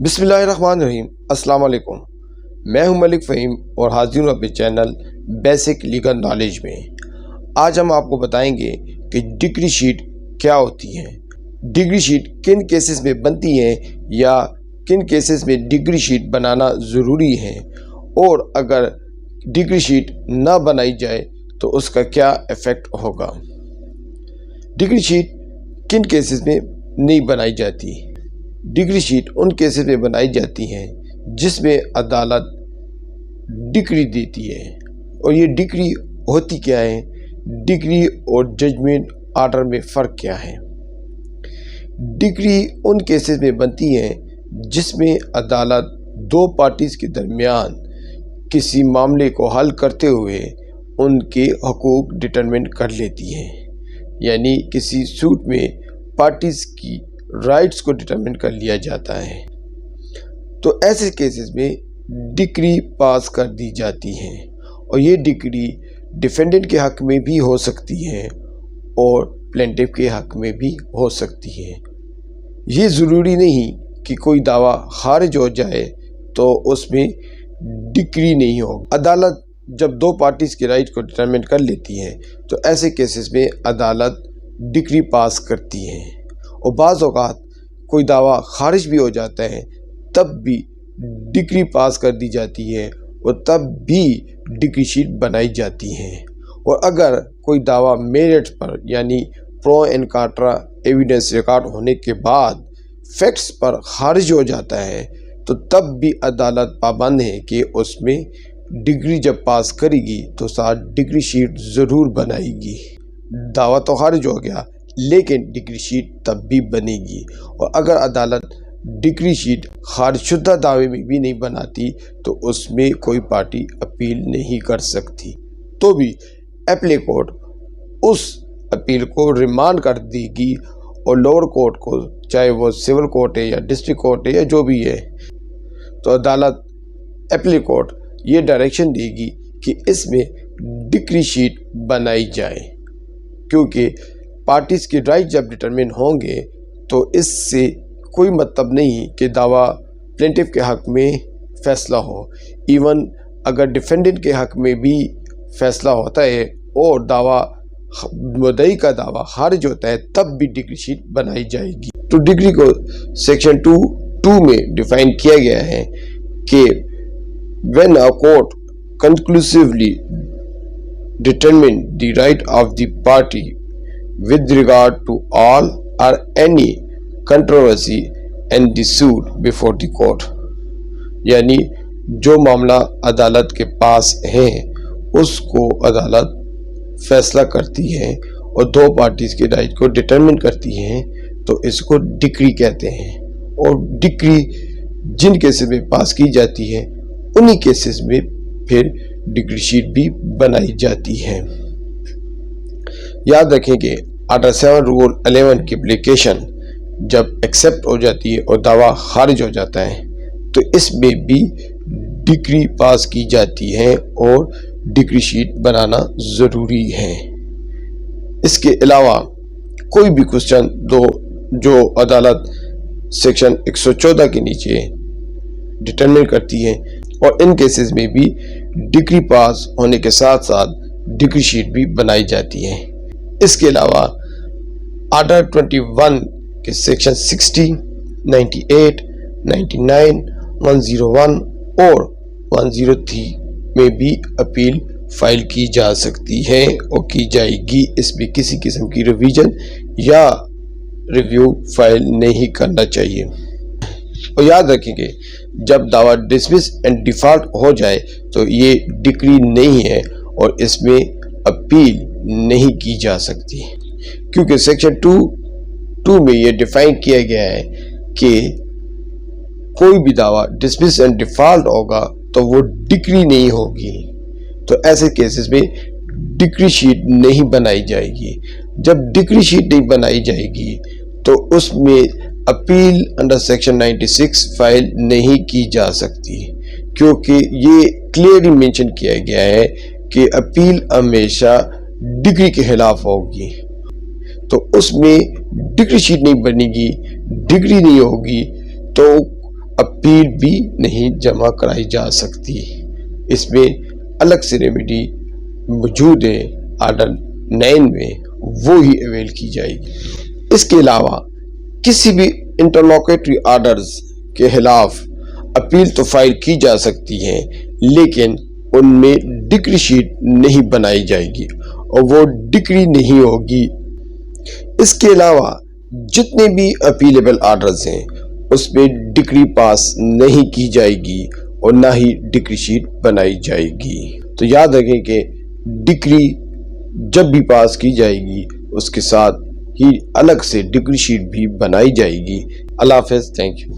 بسم اللہ الرحمن الرحیم۔ السلام علیکم، میں ہوں ملک فہیم اور حاضر ہوں اپنے چینل بیسک لیگل نالج میں۔ آج ہم آپ کو بتائیں گے کہ ڈگری شیٹ کیا ہوتی ہے، ڈگری شیٹ کن کیسز میں بنتی ہیں یا کن کیسز میں ڈگری شیٹ بنانا ضروری ہے، اور اگر ڈگری شیٹ نہ بنائی جائے تو اس کا کیا ایفیکٹ ہوگا۔ ڈگری شیٹ کن کیسز میں نہیں بنائی جاتی؟ ڈگری شیٹ ان کیسز میں بنائی جاتی ہیں جس میں عدالت ڈگری دیتی ہے، اور یہ ڈگری ہوتی کیا ہے، ڈگری اور ججمنٹ آرڈر میں فرق کیا ہے۔ ڈگری ان کیسز میں بنتی ہیں جس میں عدالت دو پارٹیز کے درمیان کسی معاملے کو حل کرتے ہوئے ان کے حقوق ڈٹرمن کر لیتی ہے، یعنی کسی سوٹ میں پارٹیز کی رائٹس کو ڈٹرمن کر لیا جاتا ہے، تو ایسے کیسز میں ڈگری پاس کر دی جاتی ہے، اور یہ ڈگری ڈیفینڈنٹ کے حق میں بھی ہو سکتی ہے اور پلینٹف کے حق میں بھی ہو سکتی ہے۔ یہ ضروری نہیں کہ کوئی دعویٰ خارج ہو جائے تو اس میں ڈگری نہیں ہو۔ عدالت جب دو پارٹیز کی رائٹ کو ڈٹرمن کر لیتی ہے تو ایسے کیسز میں عدالت ڈگری پاس کرتی ہے، اور بعض اوقات کوئی دعویٰ خارج بھی ہو جاتا ہے تب بھی ڈگری پاس کر دی جاتی ہے، اور تب بھی ڈگری شیٹ بنائی جاتی ہے۔ اور اگر کوئی دعویٰ میرٹ پر یعنی پرو اینڈ کانٹرا ایویڈنس ریکارڈ ہونے کے بعد فیکٹس پر خارج ہو جاتا ہے تو تب بھی عدالت پابند ہے کہ اس میں ڈگری جب پاس کرے گی تو ساتھ ڈگری شیٹ ضرور بنائے گی۔ دعویٰ تو خارج ہو گیا لیکن ڈگری شیٹ تب بھی بنے گی، اور اگر عدالت ڈگری شیٹ خارج شدہ دعوے میں بھی نہیں بناتی تو اس میں کوئی پارٹی اپیل نہیں کر سکتی، تو بھی اپیل کورٹ اس اپیل کو ریمانڈ کر دے گی، اور لوور کورٹ کو، چاہے وہ سول کورٹ ہے یا ڈسٹرکٹ کورٹ ہے یا جو بھی ہے، تو عدالت اپیل کورٹ یہ ڈائریکشن دے گی کہ اس میں ڈگری شیٹ بنائی جائے، کیونکہ پارٹیز کی رائٹ جب ڈٹرمن ہوں گے تو اس سے کوئی مطلب نہیں کہ دعویٰ پلینٹف کے حق میں فیصلہ ہو، ایون اگر ڈیفینڈنٹ کے حق میں بھی فیصلہ ہوتا ہے اور دعویٰ مدعی کا دعویٰ خارج ہوتا ہے تب بھی ڈگری شیٹ بنائی جائے گی۔ تو ڈگری کو سیکشن 2 میں ڈیفائن کیا گیا ہے کہ when a court conclusively determine the right of the party with regard to all or any controversy and the suit before the court، یعنی جو معاملہ عدالت کے پاس ہے اس کو عدالت فیصلہ کرتی ہے اور دو پارٹیز کی رائٹ کو ڈٹرمن کرتی ہے تو اس کو ڈگری کہتے ہیں، اور ڈگری جن کیسز میں پاس کی جاتی ہے انہی کیسز میں پھر ڈگری شیٹ بھی بنائی جاتی ہے۔ یاد رکھیں کہ آرٹیکل 7 رول 11 کی اپلیکیشن جب ایکسیپٹ ہو جاتی ہے اور دعویٰ خارج ہو جاتا ہے تو اس میں بھی ڈگری پاس کی جاتی ہے اور ڈگری شیٹ بنانا ضروری ہے۔ اس کے علاوہ کوئی بھی کوسچن جو عدالت سیکشن 114 کے نیچے ڈٹرمن کرتی ہے، اور ان کیسز میں بھی ڈگری پاس ہونے کے ساتھ ساتھ ڈگری شیٹ بھی بنائی جاتی ہے۔ اس کے علاوہ آرٹیکل 21 کے سیکشن 60، 98، 99، 101 اور 103 میں بھی اپیل فائل کی جا سکتی ہے اور کی جائے گی۔ اس میں کسی قسم کی ریویژن یا ریویو فائل نہیں کرنا چاہیے۔ اور یاد رکھیں کہ جب دعویٰ ڈسمس اینڈ ڈیفالٹ ہو جائے تو یہ ڈگری نہیں ہے اور اس میں اپیل نہیں کی جا سکتی، کیونکہ سیکشن 2 میں یہ ڈیفائن کیا گیا ہے کہ کوئی بھی دعویٰ ڈسمس اینڈ ڈیفالٹ ہوگا تو وہ ڈگری نہیں ہوگی، تو ایسے کیسز میں ڈگری شیٹ نہیں بنائی جائے گی۔ جب ڈگری شیٹ نہیں بنائی جائے گی تو اس میں اپیل انڈر سیکشن 96 فائل نہیں کی جا سکتی، کیونکہ یہ کلیئرلی مینشن کیا گیا ہے کہ اپیل ہمیشہ ڈگری کے خلاف ہوگی، تو اس میں ڈگری شیٹ نہیں بنے گی، ڈگری نہیں ہوگی، تو اپیل بھی نہیں جمع کرائی جا سکتی۔ اس میں الگ سے ریمیڈی موجود ہے آرڈر 9 میں، وہ ہی اویل کی جائے گی۔ اس کے علاوہ کسی بھی انٹرلوکیٹری آرڈرز کے خلاف اپیل تو فائل کی جا سکتی ہے، لیکن ان میں ڈکری شیٹ نہیں بنائی جائے گی اور وہ ڈکری نہیں ہوگی۔ اس کے علاوہ جتنے بھی اپیلیبل آرڈرز ہیں اس میں ڈکری پاس نہیں کی جائے گی اور نہ ہی ڈکری شیٹ بنائی جائے گی۔ تو یاد رکھیں کہ ڈکری جب بھی پاس کی جائے گی اس کے ساتھ ہی الگ سے ڈکری شیٹ بھی بنائی جائے گی۔ اللہ حافظ، تھینک یو۔